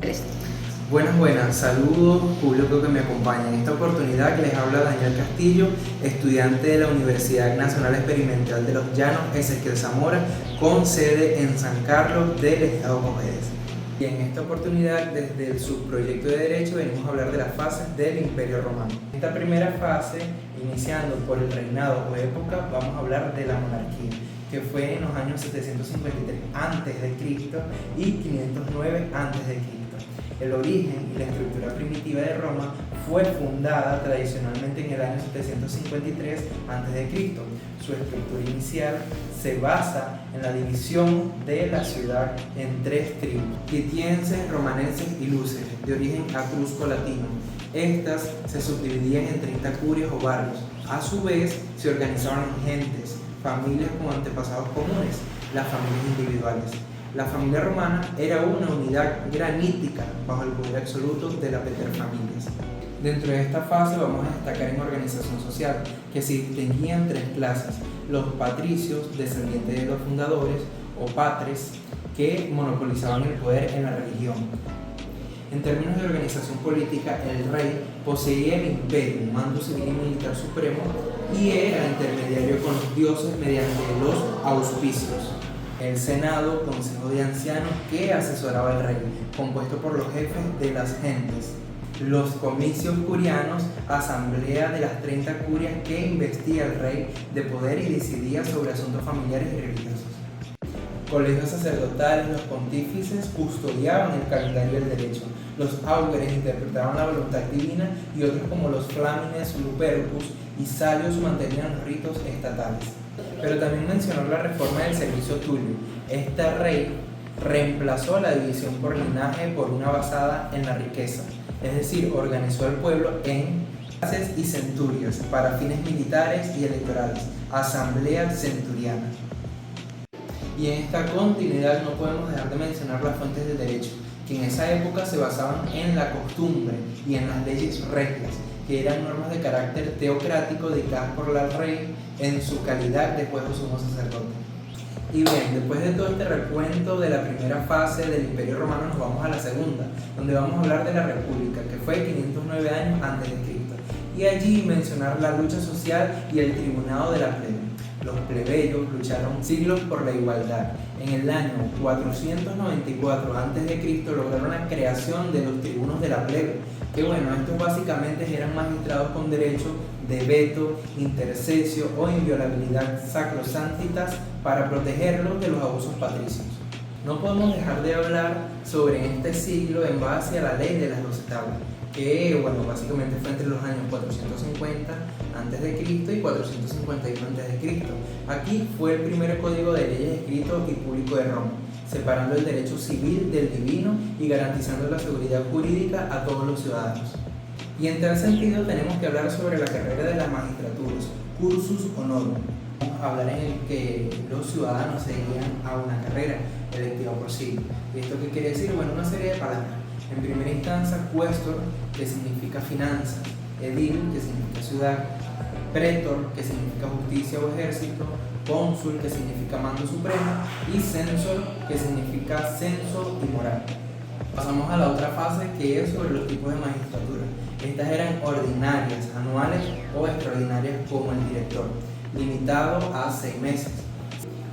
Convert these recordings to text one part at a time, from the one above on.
Tres. Buenas, saludos público que me acompaña. En esta oportunidad les habla Daniel Castillo, estudiante de la Universidad Nacional Experimental de los Llanos, Ezequiel Zamora, con sede en San Carlos del Estado Cojedes. Y en esta oportunidad, desde el subproyecto de Derecho, venimos a hablar de las fases del Imperio Romano. En esta primera fase, iniciando por el reinado o época, vamos a hablar de la monarquía, que fue en los años 753 a.C. y 509 a.C. El origen y la estructura primitiva de Roma fue fundada tradicionalmente en el año 753 a.C. Su estructura inicial se basa en la división de la ciudad en tres tribus: quitienses, romanenses y lúceres, de origen etrusco-latino. Estas se subdividían en 30 curias o barrios. A su vez, se organizaban en gentes, familias con antepasados comunes, las familias individuales. La familia romana era una unidad granítica bajo el poder absoluto de las paterfamilias. Dentro de esta fase vamos a destacar en organización social, que se distinguían tres clases: los patricios, descendientes de los fundadores, o patres, que monopolizaban el poder en la religión. En términos de organización política, el rey poseía el imperio, un mando civil y militar supremo, y era intermediario con los dioses mediante los auspicios. El Senado, consejo de ancianos que asesoraba al rey, compuesto por los jefes de las gentes. Los comicios curianos, asamblea de las 30 curias que investía al rey de poder y decidía sobre asuntos familiares y religiosos. Colegios sacerdotales, los pontífices custodiaban el calendario del derecho. Los augures interpretaban la voluntad divina y otros, como los flamines, lupercus y salios, mantenían los ritos estatales. Pero también mencionó la reforma del servicio tulio. Este rey reemplazó la división por linaje por una basada en la riqueza, es decir, organizó al pueblo en clases y centurias para fines militares y electorales, asamblea centuriana. Y en esta continuidad no podemos dejar de mencionar las fuentes del derecho, que en esa época se basaban en la costumbre y en las leyes regias, que eran normas de carácter teocrático dictadas por el rey en su calidad de juez o sumo sacerdote. Y bien, después de todo este recuento de la primera fase del Imperio Romano, nos vamos a la segunda, donde vamos a hablar de la República, que fue 509 años antes de Cristo, y allí mencionar la lucha social y el tribunado de la plebe. Los plebeyos lucharon siglos por la igualdad. En el año 494 a.C. lograron la creación de los tribunos de la plebe, que estos básicamente eran magistrados con derecho de veto, intercesio o inviolabilidad sacrosantitas para protegerlos de los abusos patricios. No podemos dejar de hablar sobre este siglo en base a la ley de las 12 tablas, que básicamente fue entre los años 450 a.C. y 451 a.C. Aquí fue el primer código de leyes escrito y público de Roma, separando el derecho civil del divino y garantizando la seguridad jurídica a todos los ciudadanos. Y en tal sentido tenemos que hablar sobre la carrera de las magistraturas, cursus honorum. Vamos a hablar en el que los ciudadanos seguían a una carrera electiva por siglo. ¿Y esto qué quiere decir? Una serie de palabras. En primera instancia, questor, que significa finanzas; edil, que significa ciudad; pretor, que significa justicia o ejército; cónsul, que significa mando supremo; y censor, que significa censo y moral. Pasamos a la otra fase, que es sobre los tipos de magistratura. Estas eran ordinarias, anuales o extraordinarias, como el director, limitado a 6 meses.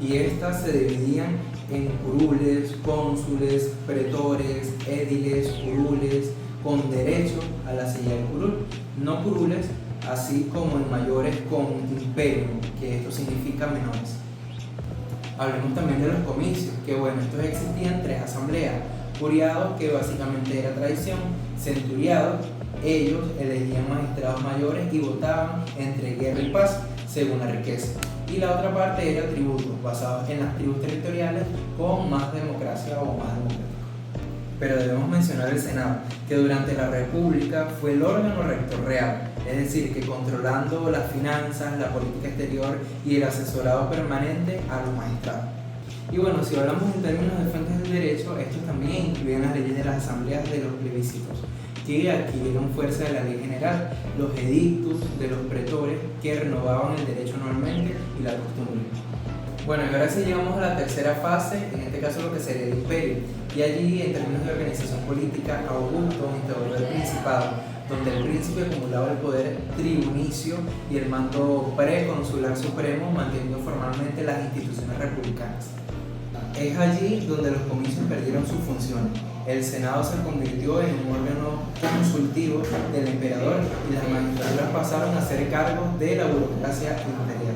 Y estas se dividían en curules, cónsules, pretores, édiles, curules, con derecho a la silla del curul; no curules, así como en mayores con imperio, que esto significa menores. Hablemos también de los comicios, que estos existían 3 asambleas: curiados, que básicamente era tradición; centuriados, ellos elegían magistrados mayores y votaban entre guerra y paz según la riqueza; y la otra parte era tributos, basados en las tribus territoriales, con más democracia o más democrático. Pero debemos mencionar el Senado, que durante la República fue el órgano rector real, es decir, que controlando las finanzas, la política exterior y el asesorado permanente a los magistrados. Y si hablamos en términos de fuentes del derecho, estos también incluyen las leyes de las asambleas de los plebiscitos, que adquirieron fuerza de la ley general; los edictus de los pretores, que renovaban el derecho anualmente; y la costumbre. Bueno, y ahora sí llegamos a la tercera fase, en este caso lo que sería el imperio. Y allí, en términos de organización política, Augusto instauró el principado, donde el príncipe acumulaba el poder tribunicio y el mando preconsular supremo, manteniendo formalmente las instituciones republicanas. Es allí donde los comicios perdieron sus funciones. El Senado se convirtió en un órgano consultivo del emperador y las magistraturas pasaron a ser cargos de la burocracia imperial.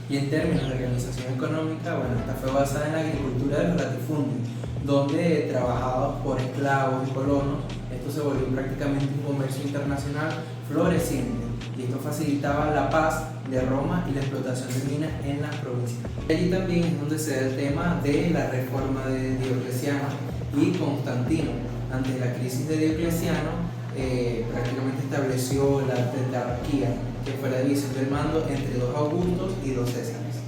Y en términos de organización económica, bueno, esta fue basada en la agricultura de los latifundios, donde trabajados por esclavos y colonos, esto se volvió prácticamente un comercio internacional floreciente, y esto facilitaba la paz de Roma y la explotación de minas en las provincias. Allí también es donde se da el tema de la reforma de Diocleciano y Constantino. Ante la crisis de Diocleciano, prácticamente estableció la tetrarquía, que fue la división del mando entre dos Augustos y dos Césares.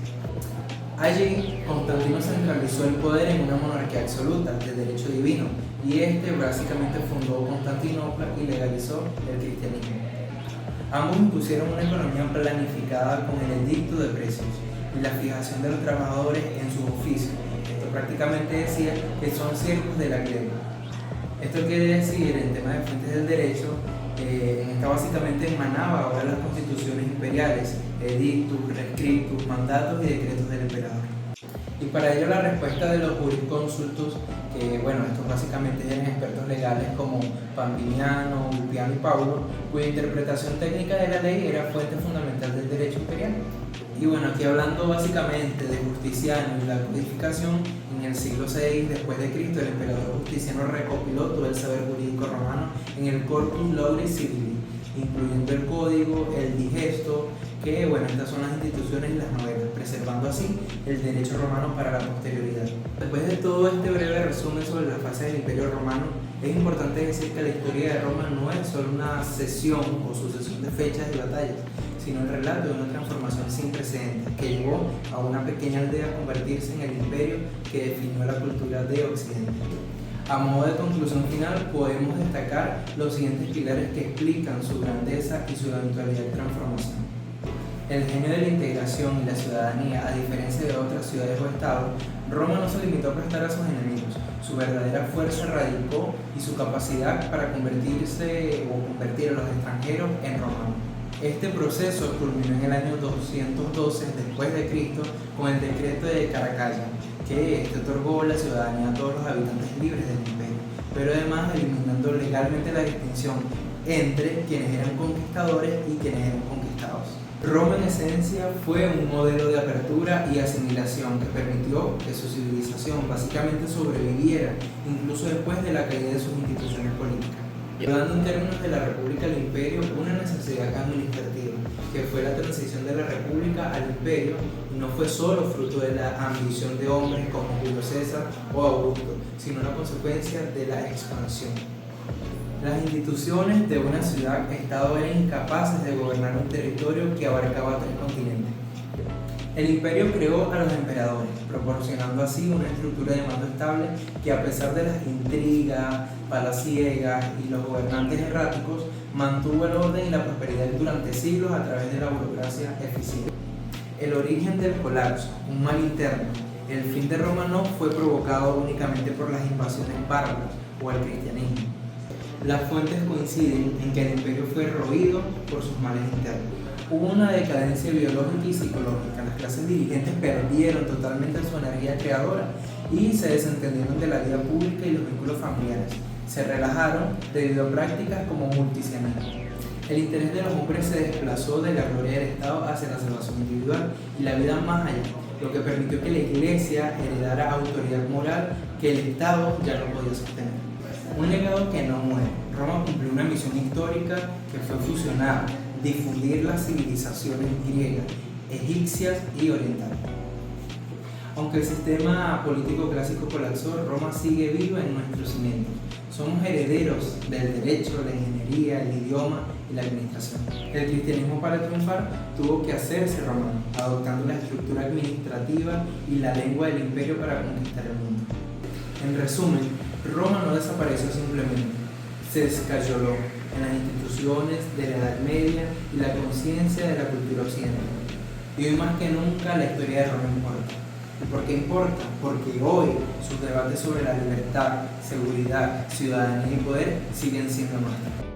Allí, Constantino centralizó el poder en una monarquía absoluta de derecho divino, y básicamente fundó Constantinopla y legalizó el cristianismo. Ambos impusieron una economía planificada con el edicto de precios y la fijación de los trabajadores en sus oficios. Esto prácticamente decía que son siervos de la gleba. Esto quiere decir, en tema de fuentes del derecho, esta básicamente emanaba ahora las constituciones imperiales, edictus, rescriptus, mandatos y decretos del emperador. Y para ello la respuesta de los jurisconsultos, que bueno, estos básicamente eran expertos legales como Papiniano, Ulpiano y Paulo, cuya interpretación técnica de la ley era fuente fundamental del derecho imperial. Y bueno, aquí hablando básicamente de Justiniano y la codificación, en el siglo VI después de Cristo, el emperador Justiniano recopiló todo el saber jurídico romano en el Corpus Lauris Civili, incluyendo el código, el digesto, que bueno, estas son las instituciones y las novelas, preservando así el derecho romano para la posterioridad. Después de todo este breve resumen sobre la fase del Imperio Romano, es importante decir que la historia de Roma no es solo una sesión o sucesión de fechas y batallas, sino el relato de una transformación sin precedentes que llevó a una pequeña aldea a convertirse en el imperio que definió la cultura de Occidente. A modo de conclusión final, podemos destacar los siguientes pilares que explican su grandeza y su eventualidad de transformación. El genio de la integración y la ciudadanía, a diferencia de otras ciudades o estados, Roma no se limitó a prestar a sus enemigos. Su verdadera fuerza radicó y su capacidad para convertirse o convertir a los extranjeros en romanos. Este proceso culminó en el año 212 después de Cristo con el decreto de Caracalla, que otorgó la ciudadanía a todos los habitantes libres del imperio, pero además eliminando legalmente la distinción entre quienes eran conquistadores y quienes eran conquistados. Roma en esencia fue un modelo de apertura y asimilación que permitió que su civilización básicamente sobreviviera incluso después de la caída de sus instituciones políticas, llevando en términos de la República al Imperio una necesidad administrativa, que fue la transición de la República al Imperio, y no fue solo fruto de la ambición de hombres como Julio César o Augusto, sino una consecuencia de la expansión. Las instituciones de una ciudad-estado eran incapaces de gobernar un territorio que abarcaba 3 continentes. El imperio creó a los emperadores, proporcionando así una estructura de mando estable que, a pesar de las intrigas, palaciegas y los gobernantes erráticos, mantuvo el orden y la prosperidad durante siglos a través de la burocracia eficiente. El origen del colapso, un mal interno. El fin de Roma no fue provocado únicamente por las invasiones bárbaras o el cristianismo. Las fuentes coinciden en que el imperio fue roído por sus males internos. Hubo una decadencia biológica y psicológica. Las clases dirigentes perdieron totalmente su energía creadora y se desentendieron de la vida pública y los vínculos familiares. Se relajaron debido a prácticas como multicianismo. El interés de los hombres se desplazó de la gloria del Estado hacia la salvación individual y la vida más allá, lo que permitió que la Iglesia heredara autoridad moral que el Estado ya no podía sostener. Un legado que no muere. Roma cumplió una misión histórica que fue fusionar, difundir las civilizaciones griegas, egipcias y orientales. Aunque el sistema político clásico colapsó, Roma sigue viva en nuestros cimientos. Somos herederos del derecho, la ingeniería, el idioma y la administración. El cristianismo, para triunfar, tuvo que hacerse romano, adoptando la estructura administrativa y la lengua del imperio para conquistar el mundo. En resumen, Roma no desapareció simplemente, se escayoló en las instituciones de la Edad Media y la conciencia de la cultura occidental. Y hoy más que nunca la historia de Roma importa. ¿Y por qué importa? Porque hoy sus debates sobre la libertad, seguridad, ciudadanía y poder siguen siendo nuestros.